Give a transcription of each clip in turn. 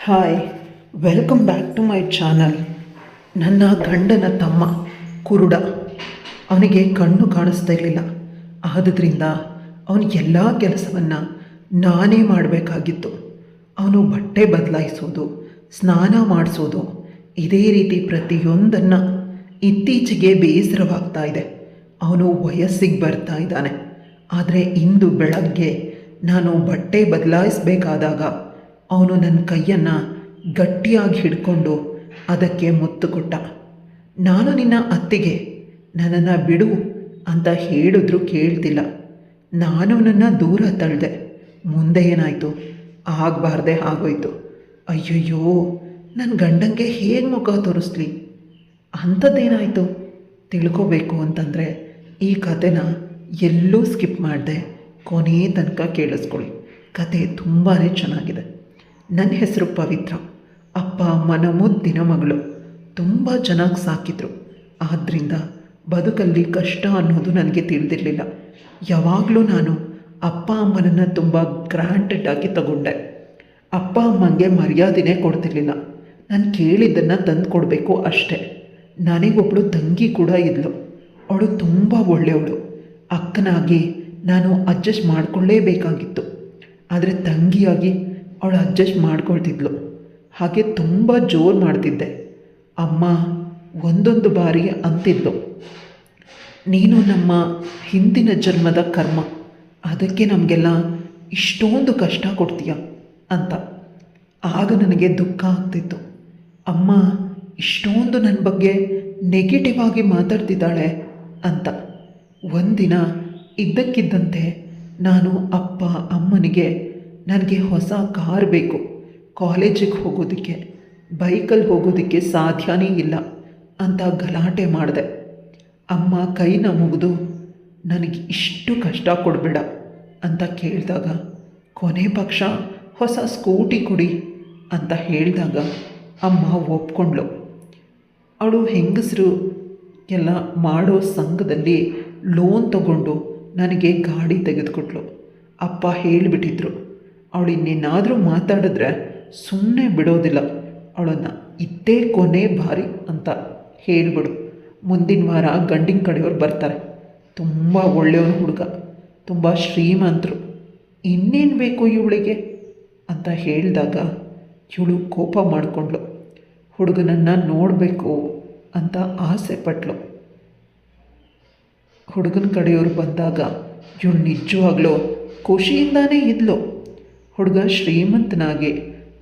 Hi, welcome back to my channel. ನನ್ನ ಗಂಡನ ತಮ್ಮ ಕುರುಡ. ಅವನಿಗೆ ಕಣ್ಣು ಕಾಣಿಸ್ತಾ ಇರಲಿಲ್ಲ. ಆದ್ದರಿಂದ ಅವನ ಎಲ್ಲ ಕೆಲಸವನ್ನು ನಾನೇ ಮಾಡಬೇಕಾಗಿತ್ತು. ಅವನು ಬಟ್ಟೆ ಬದಲಾಯಿಸೋದು, ಸ್ನಾನ ಮಾಡಿಸೋದು, ಇದೇ ರೀತಿ ಪ್ರತಿಯೊಂದನ್ನು. ಇತ್ತೀಚೆಗೆ ಬೇಸರವಾಗ್ತಾ ಇದೆ. ಅವನು ವಯಸ್ಸಿಗೆ ಬರ್ತಾ ಇದ್ದಾನೆ. ಆದರೆ ಇಂದು ಬೆಳಗ್ಗೆ ನಾನು ಬಟ್ಟೆ ಬದಲಾಯಿಸಬೇಕಾದಾಗ ಅವನು ನನ್ನ ಕೈಯನ್ನು ಗಟ್ಟಿಯಾಗಿ ಹಿಡ್ಕೊಂಡು ಅದಕ್ಕೆ ಮುತ್ತು ಕೊಟ್ಟ. ನಾನು ನಿನ್ನ ಅತ್ತಿಗೆ, ನನ್ನನ್ನು ಬಿಡು ಅಂತ ಹೇಳಿದ್ರು ಕೇಳ್ತಿಲ್ಲ. ನಾನು ನನ್ನ ದೂರ ತಳ್ಳಿದೆ. ಮುಂದೆ ಏನಾಯಿತು? ಆಗಬಾರ್ದೆ ಆಗೋಯ್ತು. ಅಯ್ಯಯ್ಯೋ, ನನ್ನ ಗಂಡಂಗೆ ಹೇಗೆ ಮುಖ ತೋರಿಸ್ಲಿ? ಅಂಥದ್ದೇನಾಯಿತು ತಿಳ್ಕೋಬೇಕು ಅಂತಂದರೆ ಈ ಕಥೆನ ಎಲ್ಲೂ ಸ್ಕಿಪ್ ಮಾಡಿದೆ ಕೊನೆ ತನಕ ಕೇಳಿಸ್ಕೊಳ್ಳಿ. ಕತೆ ತುಂಬಾ ಚೆನ್ನಾಗಿದೆ. ನನ್ನ ಹೆಸರು ಪವಿತ್ರ. ಅಪ್ಪ ಅಮ್ಮನ ಮುದ್ದಿನ ಮಗಳು. ತುಂಬ ಚೆನ್ನಾಗಿ ಸಾಕಿದ್ರು. ಆದ್ದರಿಂದ ಬದುಕಲ್ಲಿ ಕಷ್ಟ ಅನ್ನೋದು ನನಗೆ ತಿಳಿದಿರಲಿಲ್ಲ. ಯಾವಾಗಲೂ ನಾನು ಅಪ್ಪ ಅಮ್ಮನನ್ನು ತುಂಬ ಗ್ರ್ಯಾಂಟೆಡಾಗಿ ತಗೊಂಡೆ. ಅಪ್ಪ ಅಮ್ಮಂಗೆ ಮರ್ಯಾದೆನೇ ಕೊಡ್ತಿರ್ಲಿಲ್ಲ. ನಾನು ಕೇಳಿದ್ದನ್ನು ತಂದು ಕೊಡಬೇಕು ಅಷ್ಟೇ. ನನಗೊಬ್ಬಳು ತಂಗಿ ಕೂಡ ಇದ್ಲು. ಅವಳು ತುಂಬ ಒಳ್ಳೆಯವಳು. ಅಕ್ಕನಾಗಿ ನಾನು ಅಡ್ಜಸ್ಟ್ ಮಾಡಿಕೊಳ್ಳೇಬೇಕಾಗಿತ್ತು. ಆದರೆ ತಂಗಿಯಾಗಿ ಅವಳು ಅಡ್ಜಸ್ಟ್ ಮಾಡ್ಕೊಳ್ತಿದ್ಲು. ಹಾಗೆ ತುಂಬ ಜೋರು ಮಾಡ್ತಿದ್ದೆ. ಅಮ್ಮ ಒಂದೊಂದು ಬಾರಿ ಅಂತಿದ್ಲು, ನೀನು ನಮ್ಮ ಹಿಂದಿನ ಜನ್ಮದ ಕರ್ಮ, ಅದಕ್ಕೆ ನಮಗೆಲ್ಲ ಇಷ್ಟೊಂದು ಕಷ್ಟ ಕೊಡ್ತೀಯ ಅಂತ. ಆಗ ನನಗೆ ದುಃಖ ಆಗ್ತಿತ್ತು. ಅಮ್ಮ ಇಷ್ಟೊಂದು ನನ್ನ ಬಗ್ಗೆ ನೆಗೆಟಿವ್ ಆಗಿ ಮಾತಾಡ್ತಿದ್ದಾಳೆ ಅಂತ. ಒಂದಿನ ಇದ್ದಕ್ಕಿದ್ದಂತೆ ನಾನು ಅಪ್ಪ ಅಮ್ಮನಿಗೆ ನನಗೆ ಹೊಸ ಕಾರ್ ಬೇಕು, ಕಾಲೇಜಿಗೆ ಹೋಗೋದಕ್ಕೆ ಬೈಕಲ್ಲಿ ಹೋಗೋದಕ್ಕೆ ಸಾಧ್ಯನೇ ಇಲ್ಲ ಅಂತ ಗಲಾಟೆ ಮಾಡಿದೆ. ಅಮ್ಮ ಕೈನ ಮುಗಿದು ನನಗೆ ಇಷ್ಟು ಕಷ್ಟ ಕೊಡಬೇಡ ಅಂತ ಕೇಳಿದಾಗ, ಕೊನೆ ಪಕ್ಷ ಹೊಸ ಸ್ಕೂಟಿ ಕೊಡಿ ಅಂತ ಹೇಳಿದಾಗ ಅಮ್ಮ ಒಪ್ಕೊಂಡ್ಳು. ಅವಳು ಹೆಂಗಸರು ಎಲ್ಲ ಮಾಡೋ ಸಂಘದಲ್ಲಿ ಲೋನ್ ತಗೊಂಡು ನನಗೆ ಗಾಡಿ ತೆಗೆದುಕೊಟ್ಲು. ಅಪ್ಪ ಹೇಳಿಬಿಟ್ಟಿದ್ರು, ಅವಳು ಇನ್ನೇನಾದರೂ ಮಾತಾಡಿದ್ರೆ ಸುಮ್ಮನೆ ಬಿಡೋದಿಲ್ಲ, ಅವಳನ್ನು ಇದ್ದೇ ಕೊನೆ ಬಾರಿ ಅಂತ ಹೇಳಿಬಿಡು. ಮುಂದಿನ ವಾರ ಗಂಡಿನ ಕಡೆಯವ್ರು ಬರ್ತಾರೆ. ತುಂಬ ಒಳ್ಳೆಯವನು ಹುಡುಗ, ತುಂಬ ಶ್ರೀಮಂತರು, ಇನ್ನೇನು ಬೇಕು ಇವಳಿಗೆ ಅಂತ ಹೇಳಿದಾಗ ಇವಳು ಕೋಪ ಮಾಡಿಕೊಂಡ್ಳು. ಹುಡುಗನನ್ನು ನೋಡಬೇಕು ಅಂತ ಆಸೆ ಪಟ್ಲು. ಹುಡುಗನ ಕಡೆಯವರು ಬಂದಾಗ ಇವಳು ನಿಜವಾಗ್ಲೂ ಖುಷಿಯಿಂದಾನೇ ಇದ್ಲು. ಹುಡುಗ ಶ್ರೀಮಂತನಾಗಿ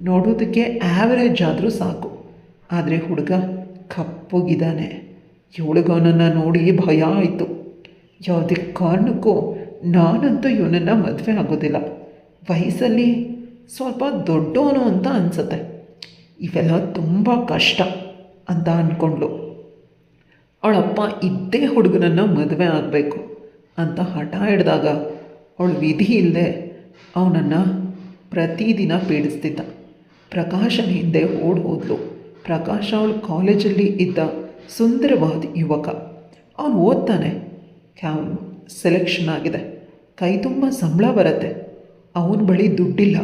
ನೋಡೋದಕ್ಕೆ ಆ್ಯಾವ್ರೇಜ್ ಆದರೂ ಸಾಕು. ಆದರೆ ಹುಡುಗ ಕಪ್ಪಗಿದ್ದಾನೆ. ಇವಳಿಗವನನ್ನು ನೋಡಿ ಭಯ ಆಯಿತು. ಯಾವುದೇ ಕಾರಣಕ್ಕೂ ನಾನಂತೂ ಇವನನ್ನು ಮದುವೆ ಆಗೋದಿಲ್ಲ. ವಯಸ್ಸಲ್ಲಿ ಸ್ವಲ್ಪ ದೊಡ್ಡವನು ಅಂತ ಅನಿಸುತ್ತೆ. ಇವೆಲ್ಲ ತುಂಬ ಕಷ್ಟ ಅಂತ ಅಂದ್ಕೊಂಡ್ಳು. ಅವಳಪ್ಪ ಇದ್ದೇ ಹುಡುಗನನ್ನು ಮದುವೆ ಆಗಬೇಕು ಅಂತ ಹಠ ಹಿಡಿದಾಗ ಅವಳು ವಿಧಿ ಇಲ್ಲದೆ ಅವನನ್ನು ಪ್ರತಿದಿನ ಪೀಡಿಸ್ತಿದ್ದ. ಪ್ರಕಾಶನ ಹಿಂದೆ ಓಡಿ ಹೋದ್ಲು. ಪ್ರಕಾಶ ಅವಳು ಕಾಲೇಜಲ್ಲಿ ಇದ್ದ ಸುಂದರವಾದ ಯುವಕ. ಅವನು ಓದ್ತಾನೆ, ಸೆಲೆಕ್ಷನ್ ಆಗಿದೆ, ಕೈ ತುಂಬ ಸಂಬಳ ಬರುತ್ತೆ. ಅವನ ಬಳಿ ದುಡ್ಡಿಲ್ಲ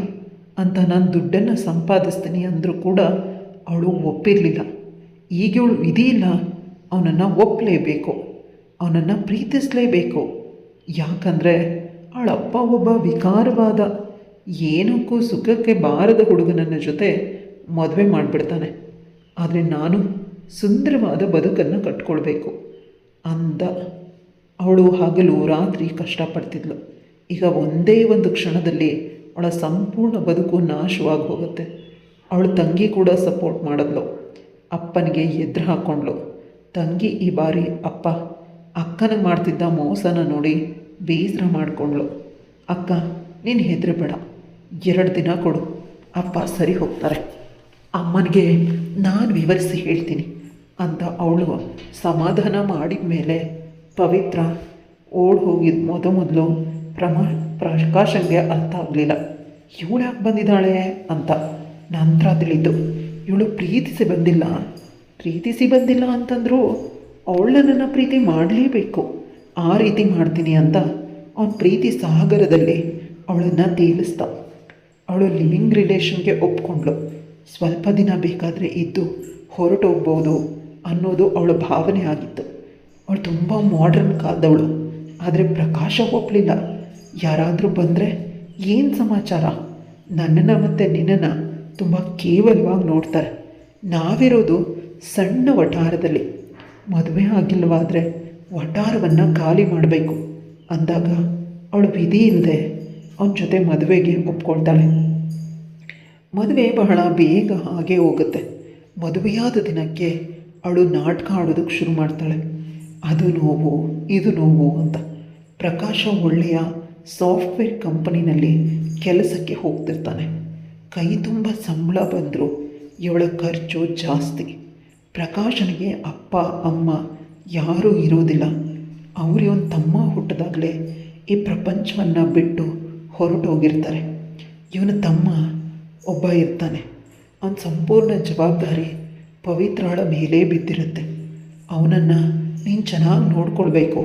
ಅಂತ ನಾನು ದುಡ್ಡನ್ನು ಸಂಪಾದಿಸ್ತೀನಿ ಅಂದರೂ ಕೂಡ ಅವಳು ಒಪ್ಪಿರಲಿಲ್ಲ. ಈಗ ಇವಳು ವಿಧಿ ಇಲ್ಲ, ಅವನನ್ನು ಒಪ್ಪಲೇಬೇಕು, ಅವನನ್ನು ಪ್ರೀತಿಸಲೇಬೇಕು. ಯಾಕಂದರೆ ಅವಳಪ್ಪ ಒಬ್ಬ ವಿಕಾರವಾದ, ಏನಕ್ಕೂ ಸುಖಕ್ಕೆ ಬಾರದ ಹುಡುಗನನ್ನ ಜೊತೆ ಮದುವೆ ಮಾಡಿಬಿಡ್ತಾನೆ. ಆದರೆ ನಾನು ಸುಂದರವಾದ ಬದುಕನ್ನು ಕಟ್ಕೊಳ್ಬೇಕು ಅಂದ ಅವಳು ಹಗಲು ರಾತ್ರಿ ಕಷ್ಟಪಡ್ತಿದ್ಳು. ಈಗ ಒಂದೇ ಒಂದು ಕ್ಷಣದಲ್ಲಿ ಅವಳ ಸಂಪೂರ್ಣ ಬದುಕು ನಾಶವಾಗಿ ಹೋಗುತ್ತೆ. ಅವಳ ತಂಗಿ ಕೂಡ ಸಪೋರ್ಟ್ ಮಾಡಿದ್ಲು. ಅಪ್ಪನಿಗೆ ಎದುರು ಹಾಕ್ಕೊಂಡ್ಳು. ತಂಗಿ ಈ ಬಾರಿ ಅಕ್ಕನಿಗೆ ಮಾಡ್ತಿದ್ದ ಮೋಸನ ನೋಡಿ ಬೇಸರ ಮಾಡಿಕೊಂಡ್ಳು. ಅಕ್ಕ, ನೀನು ಹೆದರಬೇಡ, 2 ದಿನ ಕೊಡು, ಅಪ್ಪ ಸರಿ ಹೋಗ್ತಾರೆ, ಅಮ್ಮನಿಗೆ ನಾನು ವಿವರಿಸಿ ಹೇಳ್ತೀನಿ ಅಂತ ಅವಳು ಸಮಾಧಾನ ಮಾಡಿದ ಮೇಲೆ ಪವಿತ್ರ ಓಡಿ ಹೋಗಿದ್ದು ಮೊದಲು ಪ್ರಕಾಶಂಗೆ ಅರ್ಥ ಆಗಲಿಲ್ಲ. ಇವಳು ಯಾಕೆ ಬಂದಿದ್ದಾಳೆ ಅಂತ. ನಂತರ ತಿಳಿದು ಇವಳು ಪ್ರೀತಿಸಿ ಬಂದಿಲ್ಲ ಅಂತಂದರೂ ಅವಳು ನನ್ನ ಪ್ರೀತಿ ಮಾಡಲೇಬೇಕು, ಆ ರೀತಿ ಮಾಡ್ತೀನಿ ಅಂತ ಅವನ ಪ್ರೀತಿ ಸಾಗರದಲ್ಲಿ ಅವಳನ್ನು ತೇಲಿಸ್ದ. ಅವಳು ಲಿವಿಂಗ್ ರಿಲೇಷನ್ಗೆ ಒಪ್ಕೊಂಡ್ಳು. ಸ್ವಲ್ಪ ದಿನ ಬೇಕಾದರೆ ಇದ್ದು ಹೊರಟೋಗ್ಬೋದು ಅನ್ನೋದು ಅವಳ ಭಾವನೆ ಆಗಿತ್ತು. ಅವಳು ತುಂಬ ಮಾಡ್ರನ್ ಕಾಲದವಳು. ಆದರೆ ಪ್ರಕಾಶ ಒಪ್ಪಲಿಲ್ಲ. ಯಾರಾದರೂ ಬಂದರೆ ಏನು ಸಮಾಚಾರ, ನನ್ನನ್ನು ಮತ್ತು ನಿನ್ನನ್ನು ತುಂಬ ಕೇವಲವಾಗಿ ನೋಡ್ತಾರೆ. ನಾವಿರೋದು ಸಣ್ಣ ವಠಾರದಲ್ಲಿ, ಮದುವೆ ಆಗಿಲ್ಲವಾದರೆ ವಠಾರವನ್ನು ಖಾಲಿ ಮಾಡಬೇಕು ಅಂದಾಗ ಅವಳು ವಿಧಿ ಇಲ್ಲದೆ ಅವನ ಜೊತೆ ಮದುವೆಗೆ ಒಪ್ಕೊಳ್ತಾಳೆ. ಮದುವೆ ಬಹಳ ಬೇಗ ಹಾಗೆ ಹೋಗುತ್ತೆ. ಮದುವೆಯಾದ ದಿನಕ್ಕೆ ಅವಳು ನಾಟಕ ಆಡೋದಕ್ಕೆ ಶುರು ಮಾಡ್ತಾಳೆ. ಅದು ನೋವು ಇದು ನೋವು ಅಂತ. ಪ್ರಕಾಶ ಒಳ್ಳೆಯ ಸಾಫ್ಟ್ವೇರ್ ಕಂಪನಿನಲ್ಲಿ ಕೆಲಸಕ್ಕೆ ಹೋಗ್ತಿರ್ತಾನೆ. ಕೈ ತುಂಬ ಸಂಬಳ ಬಂದರೂ ಇವಳ ಖರ್ಚು ಜಾಸ್ತಿ. ಪ್ರಕಾಶನಿಗೆ ಅಪ್ಪ ಅಮ್ಮ ಯಾರೂ ಇರೋದಿಲ್ಲ. ಅವರೊಂದು ತಮ್ಮ ಹುಟ್ಟಿದಾಗಲೇ ಈ ಪ್ರಪಂಚವನ್ನು ಬಿಟ್ಟು ಹೊರಟೋಗಿರ್ತಾರೆ. ಇವನ ತಮ್ಮ ಒಬ್ಬ ಇರ್ತಾನೆ. ಅವನ ಸಂಪೂರ್ಣ ಜವಾಬ್ದಾರಿ ಪವಿತ್ರಾಳ ಮೇಲೆ ಬಿದ್ದಿರುತ್ತೆ. ಅವನನ್ನು ನೀನು ಚೆನ್ನಾಗಿ ನೋಡ್ಕೊಳ್ಬೇಕು.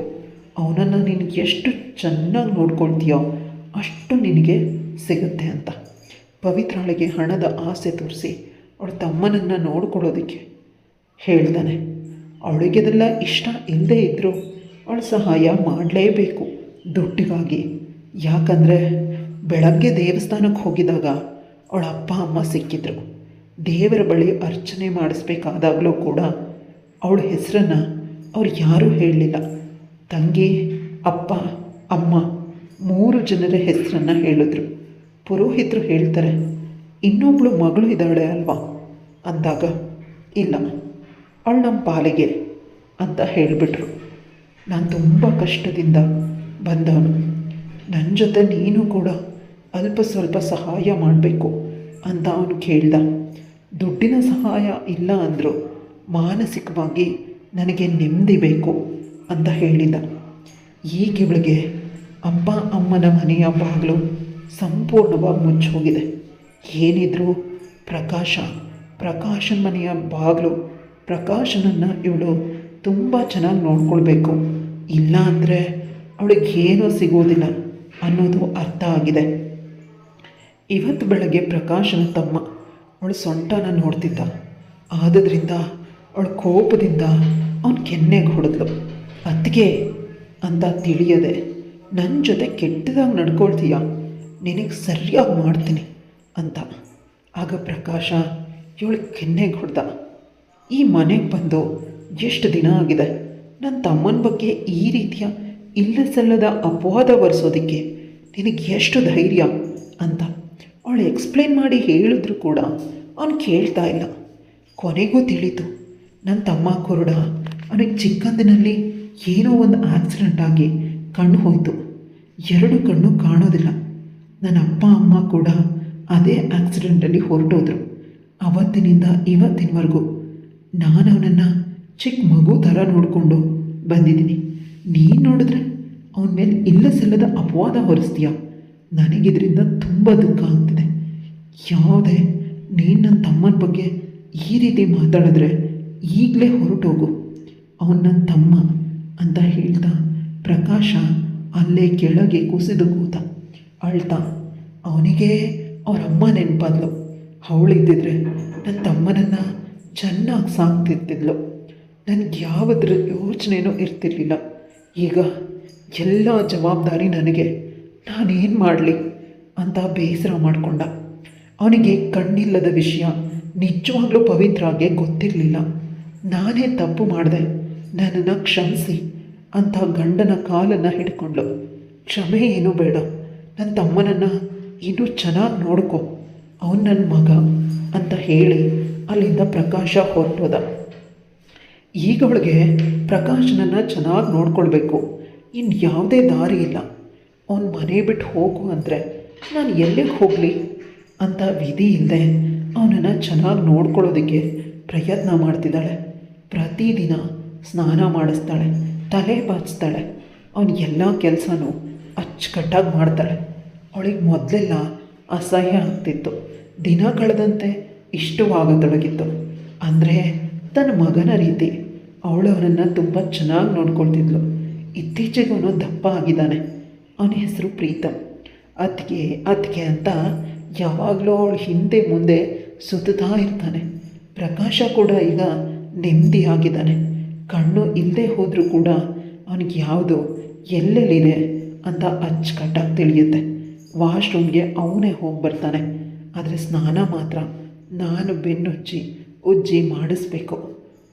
ಅವನನ್ನು ನೀನು ಎಷ್ಟು ಚೆನ್ನಾಗಿ ನೋಡ್ಕೊಳ್ತೀಯೋ ಅಷ್ಟು ನಿನಗೆ ಸಿಗುತ್ತೆ ಅಂತ ಪವಿತ್ರಾಳಿಗೆ ಹಣದ ಆಸೆ ತೋರಿಸಿ ಅವಳ ತಮ್ಮನನ್ನು ನೋಡ್ಕೊಳ್ಳೋದಕ್ಕೆ ಹೇಳ್ತಾನೆ. ಅವಳಿಗೆದೆಲ್ಲ ಇಷ್ಟ ಇಲ್ಲದೇ ಇದ್ದರೂ ಅವಳು ಸಹಾಯ ಮಾಡಲೇಬೇಕು ದುಡ್ಡಿಗಾಗಿ. ಯಾಕಂದರೆ ಬೆಳಗ್ಗೆ ದೇವಸ್ಥಾನಕ್ಕೆ ಹೋಗಿದಾಗ ಅವಳ ಅಪ್ಪ ಅಮ್ಮ ಸಿಕ್ಕಿದ್ರು. ದೇವರ ಬಳಿ ಅರ್ಚನೆ ಮಾಡಿಸ್ಬೇಕಾದಾಗಲೂ ಕೂಡ ಅವಳ ಹೆಸರನ್ನು ಅವ್ರು ಯಾರೂ ಹೇಳಲಿಲ್ಲ. ತಂಗಿ, ಅಪ್ಪ, ಅಮ್ಮ 3 ಜನರ ಹೆಸರನ್ನು ಹೇಳಿದ್ರು. ಪುರೋಹಿತರು ಹೇಳ್ತಾರೆ, ಇನ್ನೊಬ್ಬಳು ಮಗಳು ಇದ್ದಾಳೆ ಅಲ್ವಾ ಅಂದಾಗ, ಇಲ್ಲ ಅವಳು ನಮ್ಮ ಪಾಲಿಗೆ ಅಂತ ಹೇಳಿಬಿಟ್ರು. ನಾನು ತುಂಬ ಕಷ್ಟದಿಂದ ಬಂದವನು. ನನ್ನ ಜೊತೆ ನೀನು ಕೂಡ ಅಲ್ಪ ಸ್ವಲ್ಪ ಸಹಾಯ ಮಾಡಬೇಕು ಅಂತ ಅವನು ಕೇಳ್ದ. ದುಡ್ಡಿನ ಸಹಾಯ ಇಲ್ಲ ಅಂದರೂ ಮಾನಸಿಕವಾಗಿ ನನಗೆ ನೆಮ್ಮದಿ ಬೇಕು ಅಂತ ಹೇಳಿದ. ಈಗ ಇವಳಿಗೆ ಅಪ್ಪ ಅಮ್ಮನ ಮನೆಯ ಬಾಗಿಲು ಸಂಪೂರ್ಣವಾಗಿ ಮುಚ್ಚೋಗಿದೆ. ಏನಿದ್ರೂ ಪ್ರಕಾಶನ ಮನೆಯ ಬಾಗಿಲು, ಪ್ರಕಾಶನನ್ನು ಇವಳು ತುಂಬ ಚೆನ್ನಾಗಿ ನೋಡ್ಕೊಳ್ಬೇಕು. ಇಲ್ಲ ಅಂದರೆ ಅವಳಿಗೇನೂ ಸಿಗೋದಿಲ್ಲ ಅನ್ನೋದು ಅರ್ಥ ಆಗಿದೆ. ಇವತ್ತು ಬೆಳಗ್ಗೆ ಪ್ರಕಾಶನ ತಮ್ಮ ಅವಳು ಸೊಂಟನ ನೋಡ್ತಿದ್ದ. ಆದ್ದರಿಂದ ಅವಳು ಕೋಪದಿಂದ ಅವನ ಕೆನ್ನೆಗೆ ಹೊಡೆದ್ಲು. ಅತ್ತಿಗೆ ಅಂತ ತಿಳಿಯದೆ, ನನ್ನ ಜೊತೆ ಕೆಟ್ಟದಾಗಿ ನಡ್ಕೊಳ್ತೀಯ, ನಿನಗೆ ಸರಿಯಾಗಿ ಮಾಡ್ತೀನಿ ಅಂತ. ಆಗ ಪ್ರಕಾಶ ಇವಳು ಕೆನ್ನೆಗೆ ಹೊಡೆದ. ಈ ಮನೆಗೆ ಬಂದು ಎಷ್ಟು ದಿನ ಆಗಿದೆ, ನನ್ನ ತಮ್ಮನ ಬಗ್ಗೆ ಈ ರೀತಿಯ ಇಲ್ಲ ಸಲ್ಲದ ಅಪವಾದ ಹೊರಿಸೋದಕ್ಕೆ ನಿನಗೆ ಎಷ್ಟು ಧೈರ್ಯ ಅಂತ ಅವಳು ಎಕ್ಸ್ಪ್ಲೇನ್ ಮಾಡಿ ಹೇಳಿದ್ರು ಕೂಡ ಅವನು ಕೇಳ್ತಾ ಇಲ್ಲ. ಕೊನೆಗೂ ತಿಳಿತು, ನನ್ನ ತಮ್ಮ ಕುರುಡ. ಅವನಿಗೆ ಚಿಕ್ಕಂದಿನಲ್ಲಿ ಏನೋ ಒಂದು ಆಕ್ಸಿಡೆಂಟ್ ಆಗಿ ಕಣ್ಣು ಹೋಯಿತು. 2 ಕಣ್ಣು ಕಾಣೋದಿಲ್ಲ. ನನ್ನ ಅಪ್ಪ ಅಮ್ಮ ಕೂಡ ಅದೇ ಆಕ್ಸಿಡೆಂಟಲ್ಲಿ ಹೊರಟೋದ್ರು. ಅವತ್ತಿನಿಂದ ಇವತ್ತಿನವರೆಗೂ ನಾನು ಅವನನ್ನು ಚಿಕ್ಕ ಮಗು ಥರ ನೋಡಿಕೊಂಡು ಬಂದಿದ್ದೀನಿ. ನೀನು ನೋಡಿದ್ರೆ ಅವನ ಮೇಲೆ ಇಲ್ಲ ಸಲ್ಲದ ಅಪವಾದ ಹೊರಿಸ್ತೀಯ. ನನಗಿದರಿಂದ ತುಂಬ ದುಃಖ ಆಗ್ತಿದೆ. ಯಾವುದೇ ನೀನು ನನ್ನ ತಮ್ಮನ ಬಗ್ಗೆ ಈ ರೀತಿ ಮಾತಾಡಿದ್ರೆ ಈಗಲೇ ಹೊರಟೋಗು, ಅವನು ನನ್ನ ತಮ್ಮ ಅಂತ ಹೇಳ್ತಾ ಪ್ರಕಾಶ ಅಲ್ಲೇ ಕೆಳಗೆ ಕುಸಿದು ಕೂತ ಅಳ್ತಾ. ಅವನಿಗೆ ಅವ್ರ ಅಮ್ಮ ನೆನಪಾದ್ಲು. ಅವಳಿದ್ದಿದ್ರೆ ನನ್ನ ತಮ್ಮನನ್ನು ಚೆನ್ನಾಗಿ ಸಾಕ್ತಿರ್ತಿದ್ಲು. ನನಗೆ ಯಾವುದ್ರ ಯೋಚನೆಯೂ ಇರ್ತಿರ್ಲಿಲ್ಲ. ಈಗ ಎಲ್ಲ ಜವಾಬ್ದಾರಿ ನನಗೆ, ನಾನೇನು ಮಾಡಲಿ ಅಂತ ಬೇಸರ ಮಾಡಿಕೊಂಡ. ಅವನಿಗೆ ಕಣ್ಣಿಲ್ಲದ ವಿಷಯ ನಿಜವಾಗ್ಲೂ ಪವಿತ್ರಾಗೆ ಗೊತ್ತಿರಲಿಲ್ಲ. ನಾನೇ ತಪ್ಪು ಮಾಡಿದೆ, ನನ್ನನ್ನು ಕ್ಷಮಿಸಿ ಅಂತ ಗಂಡನ ಕಾಲನ್ನು ಹಿಡ್ಕೊಂಡ್ಳು. ಕ್ಷಮೆ ಏನೂ ಬೇಡ, ನನ್ನ ತಮ್ಮನನ್ನು ಇನ್ನೂ ಚೆನ್ನಾಗಿ ನೋಡ್ಕೊ, ಅವನು ನನ್ನ ಮಗ ಅಂತ ಹೇಳಿ ಅಲ್ಲಿಂದ ಪ್ರಕಾಶ ಹೊರಟೋದ. ಈಗ ಅವಳಿಗೆ ಪ್ರಕಾಶನನ್ನು ಚೆನ್ನಾಗಿ ನೋಡ್ಕೊಳ್ಬೇಕು, ಇನ್ನು ಯಾವುದೇ ದಾರಿ ಇಲ್ಲ. ಅವನ ಮನೆ ಬಿಟ್ಟು ಹೋಗು ಅಂದರೆ ನಾನು ಎಲ್ಲಿಗೆ ಹೋಗಲಿ ಅಂತ ವಿಧಿ ಇಲ್ಲದೆ ಅವನನ್ನು ಚೆನ್ನಾಗಿ ನೋಡ್ಕೊಳ್ಳೋದಕ್ಕೆ ಪ್ರಯತ್ನ ಮಾಡ್ತಿದ್ದಾಳೆ. ಪ್ರತಿದಿನ ಸ್ನಾನ ಮಾಡಿಸ್ತಾಳೆ, ತಲೆ ಬಾಚಿಸ್ತಾಳೆ, ಅವನ ಎಲ್ಲ ಕೆಲಸನೂ ಅಚ್ಚುಕಟ್ಟಾಗಿ ಮಾಡ್ತಾಳೆ. ಅವಳಿಗೆ ಮೊದಲೆಲ್ಲ ಅಸಹ್ಯ ಆಗ್ತಿತ್ತು. ದಿನ ಕಳೆದಂತೆ ಇಷ್ಟವಾಗತೊಡಗಿತ್ತು. ಅಂದರೆ ತನ್ನ ಮಗನ ರೀತಿ ಅವಳು ಅವನನ್ನು ತುಂಬ ಚೆನ್ನಾಗಿ ನೋಡ್ಕೊಳ್ತಿದ್ಲು. ಇತ್ತೀಚೆಗೆ ಅವನು ದಪ್ಪ ಆಗಿದ್ದಾನೆ. ಅವನ ಹೆಸರು ಪ್ರೀತಮ್. ಅದಕ್ಕೆ ಅಂತ ಯಾವಾಗಲೂ ಅವಳು ಹಿಂದೆ ಮುಂದೆ ಸುತ್ತಾ ಇರ್ತಾನೆ. ಪ್ರಕಾಶ ಕೂಡ ಈಗ ನೆಮ್ಮದಿಯಾಗಿದ್ದಾನೆ. ಕಣ್ಣು ಇಲ್ಲದೆ ಹೋದರೂ ಕೂಡ ಅವನಿಗೆ ಯಾವುದು ಎಲ್ಲೆಲ್ಲಿದೆ ಅಂತ ಅಚ್ಚುಕಟ್ಟಾಗಿ ತಿಳಿಯುತ್ತೆ. ವಾಶ್ರೂಮ್ಗೆ ಅವನೇ ಹೋಗಿ ಬರ್ತಾನೆ. ಆದರೆ ಸ್ನಾನ ಮಾತ್ರ ನಾನು ಬೆನ್ನುಜ್ಜಿ ಉಜ್ಜಿ ಮಾಡಿಸ್ಬೇಕು.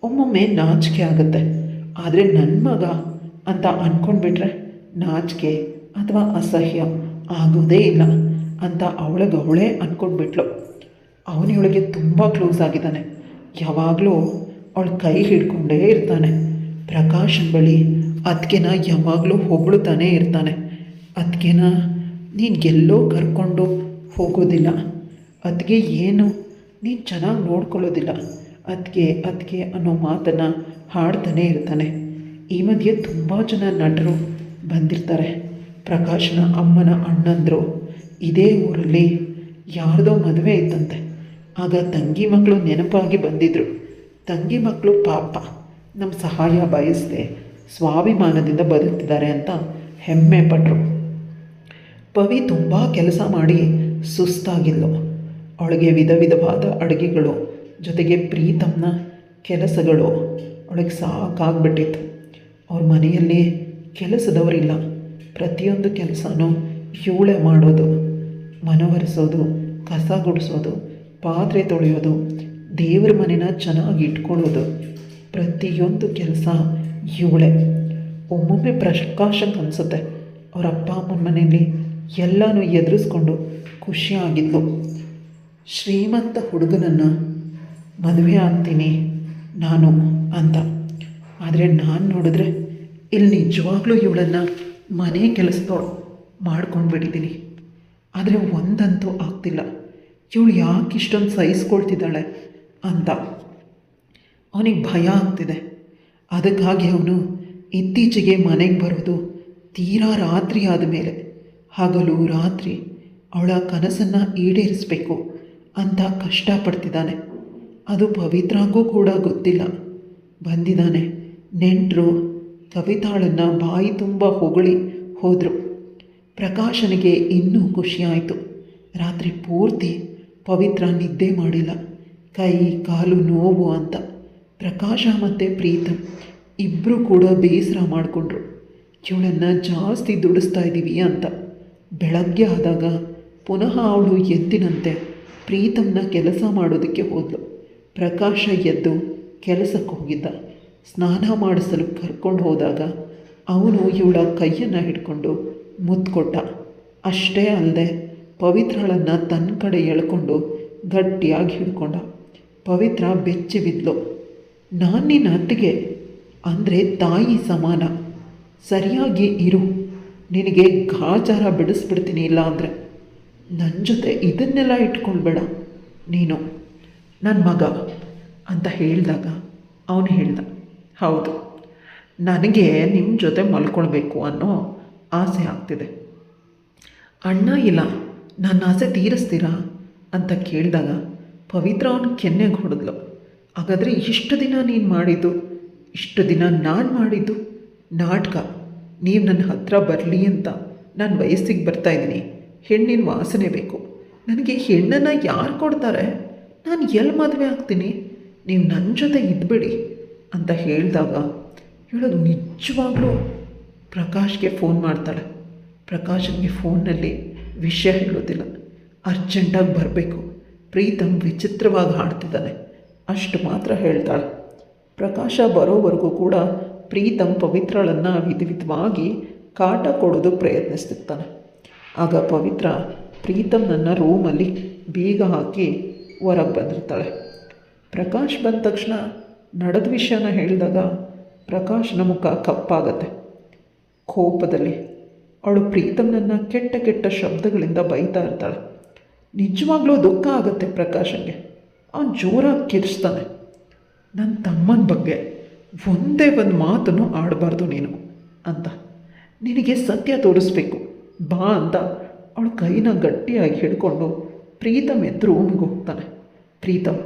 ಒಮ್ಮೊಮ್ಮೆ ನಾಚಿಕೆ ಆಗುತ್ತೆ. ಆದರೆ ನನ್ನ ಮಗ ಅಂತ ಅಂದ್ಕೊಂಡ್ಬಿಟ್ರೆ ನಾಚಿಕೆ ಅಥವಾ ಅಸಹ್ಯ ಆಗೋದೇ ಇಲ್ಲ ಅಂತ ಅವಳೇ ಅಂದ್ಕೊಂಡ್ಬಿಟ್ಲು. ಅವನಿವಳಿಗೆ ತುಂಬ ಕ್ಲೋಸ್ ಆಗಿದ್ದಾನೆ. ಯಾವಾಗಲೂ ಅವಳ ಕೈ ಹಿಡ್ಕೊಂಡೇ ಇರ್ತಾನೆ. ಪ್ರಕಾಶನ ಬಳಿ ಅದಕ್ಕೆನ ಯಾವಾಗಲೂ ಹೊಗಳುತ್ತಾನೇ ಇರ್ತಾನೆ. ಅದಕ್ಕೆನ ನೀನು ಎಲ್ಲೋ ಕರ್ಕೊಂಡು ಹೋಗೋದಿಲ್ಲ, ಅದಕ್ಕೆ ಏನು ನೀನು ಚೆನ್ನಾಗಿ ನೋಡ್ಕೊಳ್ಳೋದಿಲ್ಲ, ಅದಕ್ಕೆ ಅನ್ನೋ ಮಾತನ್ನು ಹಾಡ್ತಾನೇ ಇರ್ತಾನೆ. ಈ ಮಧ್ಯೆ ತುಂಬ ಜನ ನಟರು ಬಂದಿರ್ತಾರೆ. ಪ್ರಕಾಶನ ಅಮ್ಮನ ಅಣ್ಣಂದರು ಇದೇ ಊರಲ್ಲಿ ಯಾರ್ದೋ ಮದುವೆ ಇತ್ತಂತೆ. ಆಗ ತಂಗಿ ಮಕ್ಕಳು ನೆನಪಾಗಿ ಬಂದಿದ್ದರು. ತಂಗಿ ಮಕ್ಕಳು ಪಾಪ ನಮ್ಮ ಸಹಾಯ ಬಯಸದೆ ಸ್ವಾಭಿಮಾನದಿಂದ ಬದುಕ್ತಿದ್ದಾರೆ ಅಂತ ಹೆಮ್ಮೆ ಪಟ್ಟರು. ಪವಿ ತುಂಬ ಕೆಲಸ ಮಾಡಿ ಸುಸ್ತಾಗಿದ್ಲು. ಅವಳಿಗೆ ವಿಧವಾದ ಅಡುಗೆಗಳು ಜೊತೆಗೆ ಪ್ರೀತಮ್ನ ಕೆಲಸಗಳು ಅವಳಿಗೆ ಸಾಕಾಗ್ಬಿಟ್ಟಿತ್ತು. ಅವ್ರ ಮನೆಯಲ್ಲಿ ಕೆಲಸದವರಿಲ್ಲ. ಪ್ರತಿಯೊಂದು ಕೆಲಸನೂ ಇವಳೇ ಮಾಡೋದು. ಮನವರಿಸೋದು, ಕಸ ಗುಡಿಸೋದು, ಪಾತ್ರೆ ತೊಳೆಯೋದು, ದೇವ್ರ ಮನೆನ ಚೆನ್ನಾಗಿ ಇಟ್ಕೊಳ್ಳೋದು, ಪ್ರತಿಯೊಂದು ಕೆಲಸ ಇವಳೇ. ಒಮ್ಮೊಮ್ಮೆ ಪ್ರಕಾಶಕ್ಕೆ ಅನಿಸುತ್ತೆ ಅವ್ರ ಅಪ್ಪ ಅಮ್ಮನ ಮನೆಯಲ್ಲಿ ಎಲ್ಲನೂ ಎದುರಿಸ್ಕೊಂಡು ಖುಷಿಯಾಗಿದ್ಲು. ಶ್ರೀಮಂತ ಹುಡುಗನನ್ನು ಮದುವೆ ಆಗ್ತೀನಿ ನಾನು ಅಂತ. ಆದರೆ ನಾನು ನೋಡಿದ್ರೆ ಇಲ್ಲಿ ನಿಜವಾಗ್ಲೂ ಇವಳನ್ನು ಮನೆ ಕೆಲಸದೋಳು ಮಾಡ್ಕೊಂಡು ಬಿಟ್ಟಿದ್ದೀನಿ. ಆದರೆ ಒಂದಂತೂ ಆಗ್ತಿಲ್ಲ, ಇವಳು ಯಾಕೆ ಇಷ್ಟೊಂದು ಸಹಿಸ್ಕೊಳ್ತಿದ್ದಾಳೆ ಅಂತ ಅವನಿಗೆ ಭಯ ಆಗ್ತಿದೆ. ಅದಕ್ಕಾಗಿ ಅವನು ಇತ್ತೀಚೆಗೆ ಮನೆಗೆ ಬರೋದು ತೀರಾ ರಾತ್ರಿ ಆದಮೇಲೆ. ಹಗಲು ರಾತ್ರಿ ಅವಳ ಕನಸನ್ನು ಈಡೇರಿಸಬೇಕು ಅಂತ ಕಷ್ಟಪಡ್ತಿದ್ದಾನೆ. ಅದು ಪವಿತ್ರಾಗೂ ಕೂಡ ಗೊತ್ತಿಲ್ಲ. ಬಂದಿದ್ದಾನೆ. ನೆಂಟರು ಕವಿತಾಳನ್ನು ಬಾಯಿ ತುಂಬ ಹೊಗಳಿ ಹೋದರು. ಪ್ರಕಾಶನಿಗೆ ಇನ್ನೂ ಖುಷಿಯಾಯಿತು. ರಾತ್ರಿ ಪೂರ್ತಿ ಪವಿತ್ರ ನಿದ್ದೆ ಮಾಡಿಲ್ಲ. ಕೈ ಕಾಲು ನೋವು ಅಂತ ಪ್ರಕಾಶ ಮತ್ತು ಪ್ರೀತಮ್ ಇಬ್ಬರೂ ಕೂಡ ಬೇಸರ ಮಾಡಿಕೊಂಡ್ರು. ಇವಳನ್ನು ಜಾಸ್ತಿ ದುಡಿಸ್ತಾ ಇದ್ದೀವಿ ಅಂತ. ಬೆಳಗ್ಗೆ ಆದಾಗ ಪುನಃ ಅವಳು ಎದ್ದಿನಂತೆ ಪ್ರೀತಮ್ನ ಕೆಲಸ ಮಾಡೋದಕ್ಕೆ ಹೋದ್ಲು. ಪ್ರಕಾಶ ಎದ್ದು ಕೆಲಸಕ್ಕೆ ಹೋಗಿದ್ದ. ಸ್ನಾನ ಮಾಡಿಸಲು ಕರ್ಕೊಂಡು ಹೋದಾಗ ಅವನು ಇವಳ ಕೈಯನ್ನು ಹಿಡ್ಕೊಂಡು ಮುತ್ತು ಕೊಟ್ಟ. ಅಷ್ಟೇ ಅಲ್ಲದೆ ಪವಿತ್ರಳನ್ನು ತನ್ನ ಕಡೆ ಎಳ್ಕೊಂಡು ಗಟ್ಟಿಯಾಗಿ ಹಿಡ್ಕೊಂಡ. ಪವಿತ್ರ ಬೆಚ್ಚಿ ಬಿದ್ಲು. ನಾನು ನಿನ್ನ ಅತ್ತಿಗೆ ಅಂದರೆ ತಾಯಿ ಸಮಾನ, ಸರಿಯಾಗಿ ಇರು, ನಿನಗೆ ಗಾಚಾರ ಬಿಡಿಸ್ಬಿಡ್ತೀನಿ. ಇಲ್ಲ ಅಂದರೆ ನನ್ನ ಜೊತೆ ಇದನ್ನೆಲ್ಲ ಇಟ್ಕೊಳ್ಬೇಡ, ನೀನು ನನ್ನ ಮಗ ಅಂತ ಹೇಳಿದಾಗ ಅವನು ಹೇಳ್ದ, ಹೌದು, ನನಗೆ ನಿಮ್ಮ ಜೊತೆ ಮಲ್ಕೊಳ್ಬೇಕು ಅನ್ನೋ ಆಸೆ ಆಗ್ತಿದೆ. ಅಣ್ಣ ಇಲ್ಲ, ನನ್ನ ಆಸೆ ತೀರಿಸ್ತೀರಾ ಅಂತ ಕೇಳಿದಾಗ ಪವಿತ್ರ ಅವನು ಕೆನ್ನೆಗೆ ಹೊಡೆದ್ಲು. ಹಾಗಾದರೆ ಇಷ್ಟು ದಿನ ನೀನು ಮಾಡಿದ್ದು, ಇಷ್ಟು ದಿನ ನಾನು ಮಾಡಿದ್ದು ನಾಟಕ. ನೀವು ನನ್ನ ಹತ್ರ ಬರಲಿ ಅಂತ ನಾನು ವಯಸ್ಸಿಗೆ ಬರ್ತಾಯಿದ್ದೀನಿ. ಹೆಣ್ಣಿನ ವಾಸನೆ ಬೇಕು. ನನಗೆ ಹೆಣ್ಣನ್ನು ಯಾರು ಕೊಡ್ತಾರೆ? ನಾನು ಎಲ್ಲಿ ಮದುವೆ ಆಗ್ತೀನಿ? ನೀವು ನನ್ನ ಜೊತೆ ಇದ್ಬಿಡಿ ಅಂತ ಹೇಳಿದಾಗ ಹೇಳೋದು ನಿಜವಾಗ್ಲೂ ಪ್ರಕಾಶ್ಗೆ ಫೋನ್ ಮಾಡ್ತಾಳೆ. ಪ್ರಕಾಶನಿಗೆ ಫೋನ್ನಲ್ಲಿ ವಿಷಯ ಹೇಳೋದಿಲ್ಲ. ಅರ್ಜೆಂಟಾಗಿ ಬರಬೇಕು, ಪ್ರೀತಮ್ ವಿಚಿತ್ರವಾಗಿ ಹಾಡ್ತಿದ್ದಾನೆ ಅಷ್ಟು ಮಾತ್ರ ಹೇಳ್ತಾಳೆ. ಪ್ರಕಾಶ ಬರೋವರೆಗೂ ಕೂಡ ಪ್ರೀತಮ್ ಪವಿತ್ರಳನ್ನು ವಿಧವಾಗಿ ಕಾಟ ಕೊಡೋದು ಪ್ರಯತ್ನಿಸ್ತಿರ್ತಾನೆ. ಆಗ ಪವಿತ್ರ ಪ್ರೀತಮ್ನನ್ನು ರೂಮಲ್ಲಿ ಬೀಗ ಹಾಕಿ ಹೊರಗೆ ಬಂದಿರ್ತಾಳೆ. ಪ್ರಕಾಶ್ ಬಂದ ತಕ್ಷಣ ನಡೆದ ವಿಷಯನ ಹೇಳಿದಾಗ ಪ್ರಕಾಶನ ಮುಖ ಕಪ್ಪಾಗತ್ತೆ. ಕೋಪದಲ್ಲಿ ಅವಳು ಪ್ರೀತಮ್ನನ್ನು ಕೆಟ್ಟ ಕೆಟ್ಟ ಶಬ್ದಗಳಿಂದ ಬೈತಾ ಇರ್ತಾಳೆ. ನಿಜವಾಗ್ಲೂ ದುಃಖ ಆಗುತ್ತೆ ಪ್ರಕಾಶನಿಗೆ. ಅವನು ಜೋರಾಗಿ ಕಿರಿಸ್ತಾನೆ, ನನ್ನ ತಮ್ಮನ ಬಗ್ಗೆ ಒಂದೇ ಒಂದು ಮಾತನ್ನು ಆಡಬಾರ್ದು ನೀನು ಅಂತ. ನಿನಗೆ ಸತ್ಯ ತೋರಿಸ್ಬೇಕು ಬಾ ಅಂತ ಅವಳ ಕೈನ ಗಟ್ಟಿಯಾಗಿ ಹಿಡ್ಕೊಂಡು ಪ್ರೀತಮ್ ಎದ್ದು ರೂಮಿಗೆ ಹೋಗ್ತಾನೆ. ಪ್ರೀತಮ್,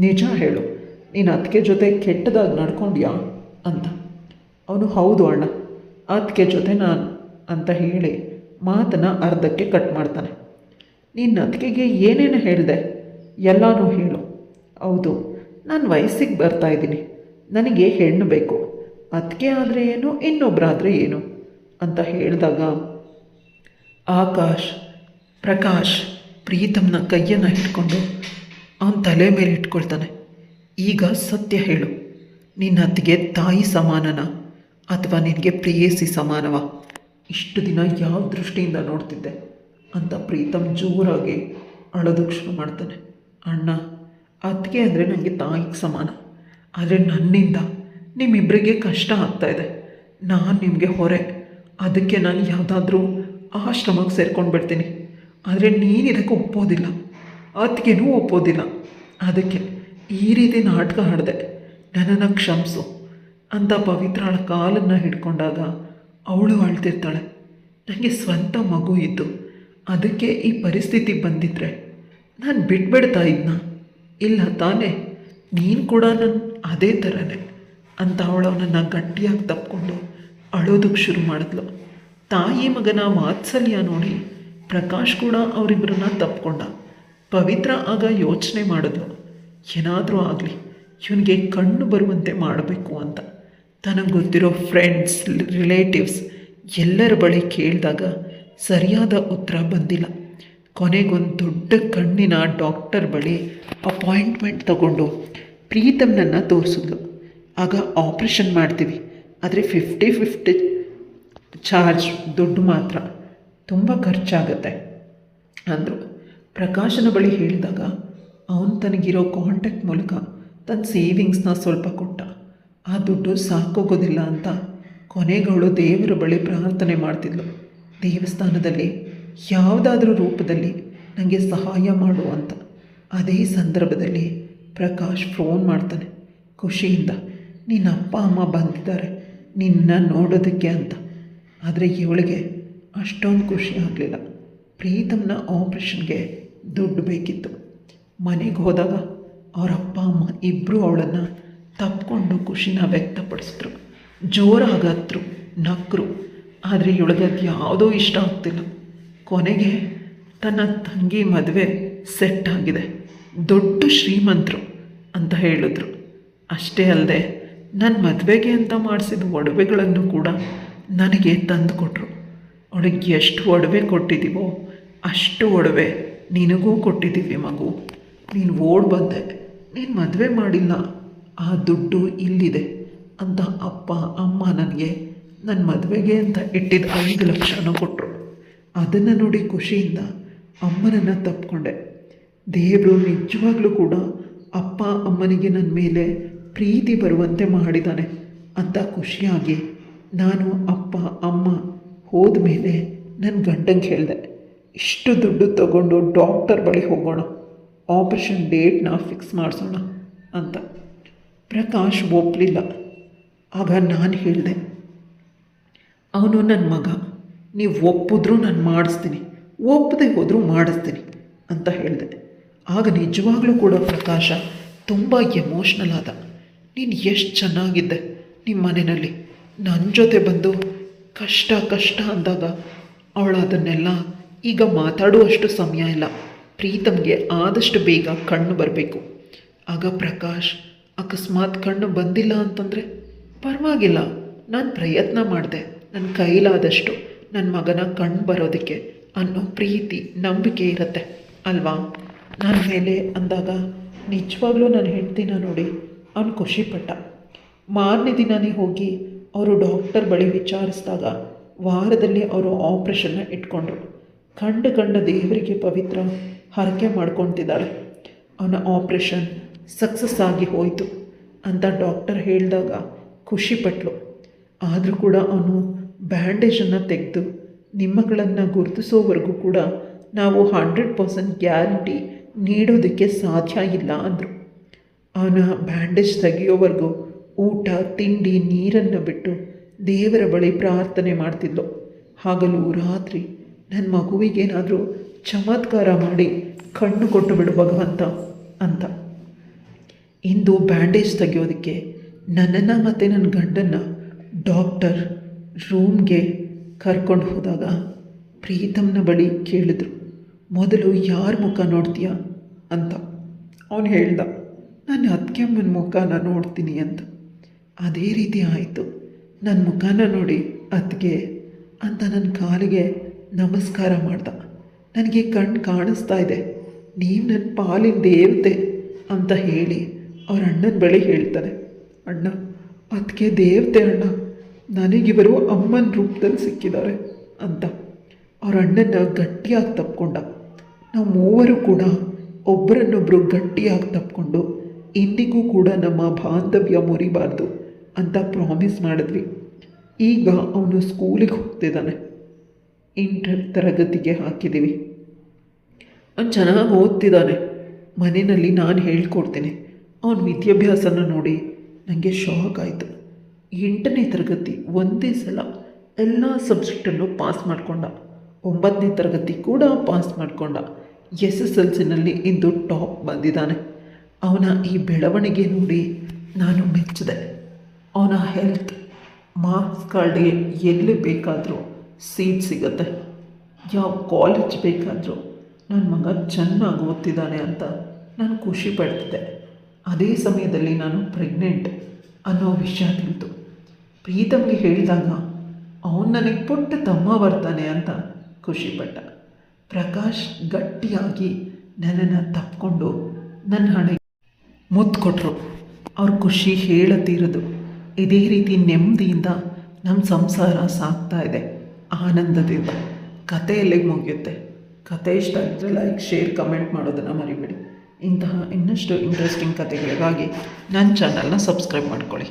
ನಿಜ ಹೇಳು, ನೀನು ಅದಕ್ಕೆ ಜೊತೆ ಕೆಟ್ಟದಾಗಿ ನಡ್ಕೊಂಡ್ಯಾ ಅಂತ. ಅವನು ಹೌದು ಅಣ್ಣ, ಅದಕ್ಕೆ ಜೊತೆ ನಾನು ಅಂತ ಹೇಳಿ ಮಾತನ್ನು ಅರ್ಧಕ್ಕೆ ಕಟ್ ಮಾಡ್ತಾನೆ. ನೀನು ಅದಕ್ಕೆಗೆ ಏನೇನು ಹೇಳಿದೆ? ಎಲ್ಲನೂ ಹೇಳು. ಹೌದು, ನಾನು ವಯಸ್ಸಿಗೆ ಬರ್ತಾ ಇದ್ದೀನಿ, ನನಗೆ ಹೆಣ್ಣು ಬೇಕು, ಅದಕ್ಕೆ ಆದರೆ ಏನು, ಇನ್ನೊಬ್ಬರಾದರೆ ಏನು ಅಂತ ಹೇಳಿದಾಗ ಪ್ರಕಾಶ್ ಪ್ರೀತಮ್ನ ಕೈಯನ್ನು ಹಿಡ್ಕೊಂಡು ಅವನ ತಲೆ ಮೇಲೆ ಇಟ್ಕೊಳ್ತಾನೆ. ಈಗ ಸತ್ಯ ಹೇಳು, ನಿನ್ನ ಅತ್ತಿಗೆ ತಾಯಿ ಸಮಾನನ ಅಥವಾ ನಿನಗೆ ಪ್ರೇಯಸಿ ಸಮಾನವ? ಇಷ್ಟು ದಿನ ಯಾವ ದೃಷ್ಟಿಯಿಂದ ನೋಡ್ತಿದ್ದೆ ಅಂತ ಪ್ರೀತಮ್ ಜೋರಾಗಿ ಅಳೋದಕ್ಕೆ ಶುರು ಮಾಡ್ತಾನೆ. ಅಣ್ಣ, ಅತ್ತಿಗೆ ಅಂದರೆ ನನಗೆ ತಾಯಿಗೆ ಸಮಾನ, ಆದರೆ ನನ್ನಿಂದ ನಿಮ್ಮಿಬ್ಬರಿಗೆ ಕಷ್ಟ ಆಗ್ತಾಯಿದೆ. ನಾನು ನಿಮಗೆ ಹೊರೆ, ಅದಕ್ಕೆ ನಾನು ಯಾವುದಾದ್ರೂ ಆಶ್ರಮಕ್ಕೆ ಸೇರ್ಕೊಂಡು ಬಿಡ್ತೀನಿ. ಆದರೆ ನೀನು ಇದಕ್ಕೆ ಒಪ್ಪೋದಿಲ್ಲ, ಅತ್ತಿಗೆನೂ ಒಪ್ಪೋದಿಲ್ಲ. ಅದಕ್ಕೆ ಈ ರೀತಿ ನಾಟಕ ಆಡಿದೆ, ನನ್ನನ್ನು ಕ್ಷಮಿಸು ಅಂತ ಪವಿತ್ರಳ ಕಾಲನ್ನು ಹಿಡ್ಕೊಂಡಾಗ ಅವಳು ಅಳ್ತಿರ್ತಾಳೆ. ನನಗೆ ಸ್ವಂತ ಮಗು ಇದ್ದು ಅದಕ್ಕೆ ಈ ಪರಿಸ್ಥಿತಿ ಬಂದಿದ್ದರೆ ನಾನು ಬಿಟ್ಬಿಡ್ತಾ ಇದ್ನ? ಇಲ್ಲ ತಾನೇ, ನೀನು ಕೂಡ ನನ್ನ ಅದೇ ಥರನೇ ಅಂತ ಅವಳು ಅವನನ್ನು ಗಟ್ಟಿಯಾಗಿ ತಪ್ಪಿಕೊಂಡು ಅಳೋದಕ್ಕೆ ಶುರು ಮಾಡಿದ್ಲು. ತಾಯಿ ಮಗನ ವಾತ್ಸಲ್ಯ ನೋಡಿ ಪ್ರಕಾಶ್ ಕೂಡ ಅವರಿಬ್ಬರನ್ನ ತಪ್ಪಿಕೊಂಡ. ಪವಿತ್ರ ಆಗ ಯೋಚನೆ ಮಾಡಿದ್ಲು, ಏನಾದರೂ ಆಗಲಿ ಇವನಿಗೆ ಕಣ್ಣು ಬರುವಂತೆ ಮಾಡಬೇಕು ಅಂತ. ತನಗೆ ಗೊತ್ತಿರೋ ಫ್ರೆಂಡ್ಸ್, ರಿಲೇಟಿವ್ಸ್ ಎಲ್ಲರ ಬಳಿ ಕೇಳಿದಾಗ ಸರಿಯಾದ ಉತ್ತರ ಬಂದಿಲ್ಲ. ಕೊನೆಗೊಂದು ದೊಡ್ಡ ಕಣ್ಣಿನ ಡಾಕ್ಟರ್ ಬಳಿ ಅಪಾಯಿಂಟ್ಮೆಂಟ್ ತಗೊಂಡು ಪ್ರೀತಮ್ನನ್ನು ತೋರಿಸಿದ್ಲು. ಆಗ ಆಪ್ರೇಷನ್ ಮಾಡ್ತೀವಿ, ಆದರೆ 50-50 ಚಾರ್ಜ್, ದುಡ್ಡು ಮಾತ್ರ, ತುಂಬ ಖರ್ಚಾಗತ್ತೆ ಅಂದರು. ಪ್ರಕಾಶನ ಬಳಿ ಹೇಳಿದಾಗ ಅವನು ತನಗಿರೋ ಕಾಂಟ್ಯಾಕ್ಟ್ ಮೂಲಕ ತನ್ನ ಸೇವಿಂಗ್ಸ್ನ ಸ್ವಲ್ಪ ಕೊಟ್ಟ. ಆ ದುಡ್ಡು ಸಾಕೋಗೋದಿಲ್ಲ ಅಂತ ಕೊನೆಗಳು ದೇವರ ಬಳಿ ಪ್ರಾರ್ಥನೆ ಮಾಡ್ತಿದ್ಲು. ದೇವಸ್ಥಾನದಲ್ಲಿ ಯಾವುದಾದ್ರೂ ರೂಪದಲ್ಲಿ ನನಗೆ ಸಹಾಯ ಮಾಡು ಅಂತ. ಅದೇ ಸಂದರ್ಭದಲ್ಲಿ ಪ್ರಕಾಶ್ ಫೋನ್ ಮಾಡ್ತಾನೆ ಖುಷಿಯಿಂದ, ನಿನ್ನ ಅಪ್ಪ ಅಮ್ಮ ಬಂದಿದ್ದಾರೆ ನಿನ್ನ ನೋಡೋದಕ್ಕೆ ಅಂತ. ಆದರೆ ಇವಳಿಗೆ ಅಷ್ಟೊಂದು ಖುಷಿ ಆಗಲಿಲ್ಲ. ಪ್ರೀತಮ್ನ ಆಪ್ರೇಷನ್ಗೆ ದುಡ್ಡು ಬೇಕಿತ್ತು. ಮನೆಗೆ ಹೋದಾಗ ಅವರ ಅಪ್ಪ ಅಮ್ಮ ಇಬ್ಬರು ಅವಳನ್ನು ತಪ್ಪಿಕೊಂಡು ಖುಷಿನ ವ್ಯಕ್ತಪಡಿಸಿದ್ರು, ಜೋರಾಗತ್ರು, ನಕ್ಕರು. ಆದರೆ ಇವಳಿಗೆ ಅದು ಯಾವುದೋ ಇಷ್ಟ ಆಗ್ತಿಲ್ಲ. ಕೊನೆಗೆ ತನ್ನ ತಂಗಿ ಮದುವೆ ಸೆಟ್ ಆಗಿದೆ, ದೊಡ್ಡ ಶ್ರೀಮಂತರು ಅಂತ ಹೇಳಿದ್ರು. ಅಷ್ಟೇ ಅಲ್ಲದೆ ನನ್ನ ಮದುವೆಗೆ ಅಂತ ಮಾಡಿಸಿದ ಒಡವೆಗಳನ್ನು ಕೂಡ ನನಗೆ ತಂದು ಕೊಟ್ಟರು. ಅವಳಿಗೆ ಎಷ್ಟು ಒಡವೆ ಕೊಟ್ಟಿದ್ದೀವೋ ಅಷ್ಟು ಒಡವೆ ನಿನಗೂ ಕೊಟ್ಟಿದ್ದೀವಿ ಮಗು. ನೀನು ಓಡ್ ಬಂದೆ, ನೀನು ಮದುವೆ ಮಾಡಿಲ್ಲ, ಆ ದುಡ್ಡು ಇಲ್ಲಿದೆ ಅಂತ ಅಪ್ಪ ಅಮ್ಮ ನನಗೆ ನನ್ನ ಮದುವೆಗೆ ಅಂತ ಇಟ್ಟಿದ್ದ 5 ಲಕ್ಷನೂ ಕೊಟ್ಟರು. ಅದನ್ನು ನೋಡಿ ಖುಷಿಯಿಂದ ಅಮ್ಮನನ್ನು ತಪ್ಪಿಕೊಂಡೆ. ದೇವರು ನಿಜವಾಗ್ಲೂ ಕೂಡ ಅಪ್ಪ ಅಮ್ಮನಿಗೆ ನನ್ನ ಮೇಲೆ ಪ್ರೀತಿ ಬರುವಂತೆ ಮಾಡಿದ್ದಾನೆ ಅಂತ ಖುಷಿಯಾಗಿ ನಾನು ಅಪ್ಪ ಅಮ್ಮ ಹೋದ ಮೇಲೆ ನನ್ನ ಗಂಡಂಗೆ ಹೇಳಿದೆ, ಇಷ್ಟು ದುಡ್ಡು ತಗೊಂಡು ಡಾಕ್ಟರ್ ಬಳಿ ಹೋಗೋಣ, ಆಪ್ರೇಷನ್ ಡೇಟ್ನ ಫಿಕ್ಸ್ ಮಾಡಿಸೋಣ ಅಂತ. ಪ್ರಕಾಶ್ ಒಪ್ಪಲಿಲ್ಲ. ಆಗ ನಾನು ಹೇಳಿದೆ, ಅವನು ನನ್ನ ಮಗ, ನೀವು ಒಪ್ಪಿದ್ರೂ ನಾನು ಮಾಡಿಸ್ತೀನಿ, ಒಪ್ಪದೆ ಹೋದರೂ ಮಾಡಿಸ್ತೀನಿ ಅಂತ ಹೇಳಿದೆ. ಆಗ ನಿಜವಾಗ್ಲೂ ಕೂಡ ಪ್ರಕಾಶ ತುಂಬ ಎಮೋಷ್ನಲ್ ಆದ. ನೀನು ಎಷ್ಟು ಚೆನ್ನಾಗಿದ್ದೆ ನಿಮ್ಮ ಮನೆಯಲ್ಲಿ, ನನ್ನ ಜೊತೆ ಬಂದು ಕಷ್ಟ ಅಂದಾಗ ಅವಳು ಅದನ್ನೆಲ್ಲ ಈಗ ಮಾತಾಡುವಷ್ಟು ಸಮಯ ಇಲ್ಲ, ಪ್ರೀತಮ್ಗೆ ಆದಷ್ಟು ಬೇಗ ಕಣ್ಣು ಬರಬೇಕು. ಆಗ ಪ್ರಕಾಶ್ ಅಕಸ್ಮಾತ್ ಕಣ್ಣು ಬಂದಿಲ್ಲ ಅಂತಂದರೆ ಪರವಾಗಿಲ್ಲ, ನಾನು ಪ್ರಯತ್ನ ಮಾಡಿದೆ, ನನ್ನ ಕೈಲಾದಷ್ಟು ನನ್ನ ಮಗನ ಕಣ್ಣು ಬರೋದಕ್ಕೆ ಅನ್ನೋ ಪ್ರೀತಿ ನಂಬಿಕೆ ಇರುತ್ತೆ ಅಲ್ವಾ ನನ್ನ ಮೇಲೆ ಅಂದಾಗ ನಿಜವಾಗ್ಲೂ ನಾನು ಹೆಂಡ್ತಿನ ನೋಡಿ ಅವನು ಖುಷಿಪಟ್ಟ. ಮಾರನೇ ದಿನವೇ ಹೋಗಿ ಅವರು ಡಾಕ್ಟರ್ ಬಳಿ ವಿಚಾರಿಸಿದಾಗ ವಾರದಲ್ಲಿ ಅವರು ಆಪ್ರೇಷನ್ನ ಇಟ್ಕೊಂಡ್ರು. ಕಂಡ ದೇವರಿಗೆ ಪವಿತ್ರ ಹರಕೆ ಮಾಡ್ಕೊತಿದ್ದಾಳೆ, ಅವನ ಆಪ್ರೇಷನ್ ಸಕ್ಸಸ್ ಆಗಿ ಹೋಯಿತು ಅಂತ ಡಾಕ್ಟರ್ ಹೇಳಿದಾಗ ಖುಷಿಪಟ್ಲು. ಆದರೂ ಕೂಡ ಅವನು ಬ್ಯಾಂಡೇಜನ್ನು ತೆಗೆದು ನಿಮ್ಮಗಳನ್ನು ಗುರುತಿಸೋವರೆಗೂ ಕೂಡ ನಾವು 100% ಗ್ಯಾರಂಟಿ ನೀಡೋದಕ್ಕೆ ಸಾಧ್ಯ ಇಲ್ಲ ಅಂದರು. ಅವನ ಬ್ಯಾಂಡೇಜ್ ತೆಗೆಯೋವರೆಗೂ ಊಟ ತಿಂಡಿ ನೀರನ್ನು ಬಿಟ್ಟು ದೇವರ ಬಳಿ ಪ್ರಾರ್ಥನೆ ಮಾಡ್ತಿದ್ಲು. ಹಗಲು ರಾತ್ರಿ ನನ್ನ ಮಗುವಿಗೇನಾದರೂ ಚಮತ್ಕಾರ ಮಾಡಿ ಕಣ್ಣು ಕೊಟ್ಟು ಬಿಡು ಭಗವಂತ ಅಂತ. ಇಂದು ಬ್ಯಾಂಡೇಜ್ ತೆಗೆಯೋದಕ್ಕೆ ನನ್ನನ್ನು ಮತ್ತು ನನ್ನ ಗಂಡನ್ನು ಡಾಕ್ಟರ್ ರೂಮ್ಗೆ ಕರ್ಕೊಂಡು ಹೋದಾಗ ಪ್ರೀತಮ್ನ ಬಳಿ ಕೇಳಿದ್ರು, ಮೊದಲು ಯಾರ ಮುಖ ನೋಡ್ತೀಯಾ ಅಂತ. ಅವನು ಹೇಳ್ದ, ನಾನು ಅತ್ತಿಗೆಮ್ಮನ ಮುಖನ ನೋಡ್ತೀನಿ ಅಂತ. ಅದೇ ರೀತಿ ಆಯಿತು. ನನ್ನ ಮುಖನ ನೋಡಿ ಅತ್ತಿಗೆ ಅಂತ ನನ್ನ ಕಾಲಿಗೆ ನಮಸ್ಕಾರ ಮಾಡ್ದ. ನನಗೆ ಕಣ್ಣು ಕಾಣಿಸ್ತಾ ಇದೆ, ನೀವು ನನ್ನ ಪಾಲಿನ ದೇವತೆ ಅಂತ ಹೇಳಿ ಅವ್ರ ಅಣ್ಣನ ಬಳಿ ಹೇಳ್ತಾನೆ, ಅಣ್ಣ ಅದಕ್ಕೆ ದೇವತೆ ಅಣ್ಣ, ನನಗಿವರು ಅಮ್ಮನ ರೂಪದಲ್ಲಿ ಸಿಕ್ಕಿದ್ದಾರೆ ಅಂತ. ಅವ್ರ ಅಣ್ಣನ ಗಟ್ಟಿಯಾಗಿ ತಪ್ಕೊಂಡ. ನಾವು ಮೂವರು ಕೂಡ ಒಬ್ಬರನ್ನೊಬ್ಬರು ಗಟ್ಟಿಯಾಗಿ ತಪ್ಕೊಂಡು ಇಂದಿಗೂ ಕೂಡ ನಮ್ಮ ಬಾಂಧವ್ಯ ಮುರಿಬಾರ್ದು ಅಂತ ಪ್ರಾಮಿಸ್ ಮಾಡಿದ್ವಿ. ಈಗ ಅವನು ಸ್ಕೂಲಿಗೆ ಹೋಗ್ತಿದ್ದಾನೆ, ಇಂಟರ್ ತರಗತಿಗೆ ಹಾಕಿದ್ದೀವಿ. ಅವನು ಚೆನ್ನಾಗಿ ಓದ್ತಿದ್ದಾನೆ. ಮನೆಯಲ್ಲಿ ನಾನು ಹೇಳ್ಕೊಡ್ತೀನಿ. ಅವನ ವಿದ್ಯಾಭ್ಯಾಸನ ನೋಡಿ ನನಗೆ ಶಾಕ್ ಆಯಿತು. 8ನೇ ತರಗತಿ ಒಂದೇ ಸಲ ಎಲ್ಲ ಸಬ್ಜೆಕ್ಟನ್ನು ಪಾಸ್ ಮಾಡಿಕೊಂಡ. 9ನೇ ತರಗತಿ ಕೂಡ ಪಾಸ್ ಮಾಡಿಕೊಂಡ. SSLCನಲ್ಲಿ ಇಂದು ಟಾಪ್ ಬಂದಿದ್ದಾನೆ. ಅವನ ಈ ಬೆಳವಣಿಗೆ ನೋಡಿ ನಾನು ಮೆಚ್ಚಿದೆ. ಅವನ ಹೆಲ್ತ್ ಮಾರ್ಕ್ಸ್ ಕಾರ್ಡ್ಗೆ ಎಲ್ಲಿ ಬೇಕಾದರೂ ಸೀಟ್ ಸಿಗುತ್ತೆ, ಯಾವ ಕಾಲೇಜ್ ಬೇಕಾದರೂ ನನ್ನ ಮಗ ಚೆನ್ನಾಗಿ ಓದ್ತಿದ್ದಾನೆ ಅಂತ ನಾನು ಖುಷಿ ಪಡ್ತಿದ್ದೆ. ಅದೇ ಸಮಯದಲ್ಲಿ ನಾನು ಪ್ರೆಗ್ನೆಂಟ್ ಅನ್ನೋ ವಿಷಯ ತಿಳಿತು. ಪ್ರೀತಮ್ಗೆ ಹೇಳಿದಾಗ ಅವನು ನನಗೆ ಪುಟ್ಟ ತಮ್ಮ ಬರ್ತಾನೆ ಅಂತ ಖುಷಿಪಟ್ಟ. ಪ್ರಕಾಶ್ ಗಟ್ಟಿಯಾಗಿ ನನ್ನನ್ನು ತಪ್ಪಿಕೊಂಡು ನನ್ನ ಹಣೆ ಮುತ್ತು ಕೊಟ್ಟರು. ಅವ್ರ ಖುಷಿ ಹೇಳತೀರದು. ಇದೇ ರೀತಿ ನೆಮ್ಮದಿಯಿಂದ ನಮ್ಮ ಸಂಸಾರ ಸಾಗ್ತಾ ಇದೆ ಆನಂದದಿಂದ. ಕತೆ ಎಲ್ಲಿಗೆ ಮುಗಿಯುತ್ತೆ? ಕತೆ ಇಷ್ಟ ಆಗಿದ್ರೆ ಲೈಕ್, ಶೇರ್, ಕಮೆಂಟ್ ಮಾಡೋದನ್ನು ಮರಿಬೇಡಿ. ಇಂತಹ ಇನ್ನಷ್ಟು ಇಂಟ್ರೆಸ್ಟಿಂಗ್ ಕತೆಗಳಿಗಾಗಿ ನನ್ನ ಚಾನಲ್ನ ಸಬ್ಸ್ಕ್ರೈಬ್ ಮಾಡ್ಕೊಳ್ಳಿ.